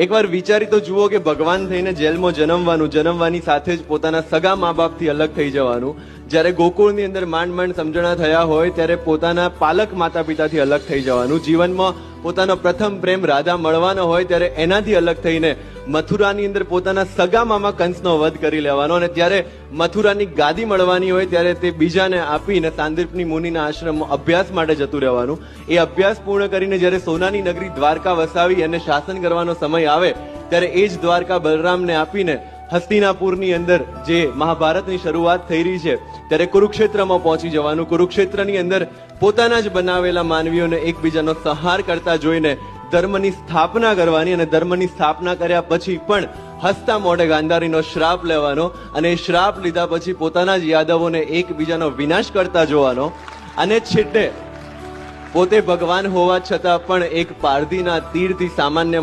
એકવાર વિચારી તો જુઓ કે ભગવાન થઈને જેલમાં જન્મવાની સાથે જ પોતાના સગા મા બાપથી અલગ થઈ જવાનું. જ્યારે ગોકુળની અંદર માંડ સમજણા થયા હોય ત્યારે પોતાના પાલક માતા પિતાથી અલગ થઈ જવાનું. જીવનમાં પોતાનો પ્રથમ પ્રેમ રાધા મળવાનો હોય ત્યારે એનાથી અલગ થઈને મથુરાની અંદર પોતાના સગા મામા કંસનો વધ કરી લેવાનો, અને ત્યારે મથુરાની ગાદી મળવાની હોય ત્યારે તે બીજાને આપીને સાંદીપની મુનિના આશ્રમમાં અભ્યાસ માટે જતું રહેવાનું. એ અભ્યાસ પૂર્ણ કરીને જ્યારે સોનાની નગરી દ્વારકા વસાવી અને શાસન કરવાનો સમય આવે ત્યારે એ જ દ્વારકા બલરામને આપીને હસ્તિનાપુરની અંદર જે મહાભારતની શરૂઆત થઈ રહી છે ત્યારે કુરુક્ષેત્રમાં પહોંચી જવાનું. કુરુક્ષેત્રની અંદર પોતાના જ બનાવેલા માનવીઓને એકબીજાનો સંહાર કરતા જોઈને ધર્મની સ્થાપના કરવાની, અને ધર્મની સ્થાપના કર્યા પછી પણ હસતા મોઢે ગાંધારીનો શ્રાપ લેવાનો, અને એ શ્રાપ લીધા પછી પોતાના જ યાદવોને એકબીજાનો વિનાશ કરતા જોવાનો, અને છેલ્લે પોતે ભગવાન હોવા છતાં પણ એક પારધીના તીરથી સામાન્ય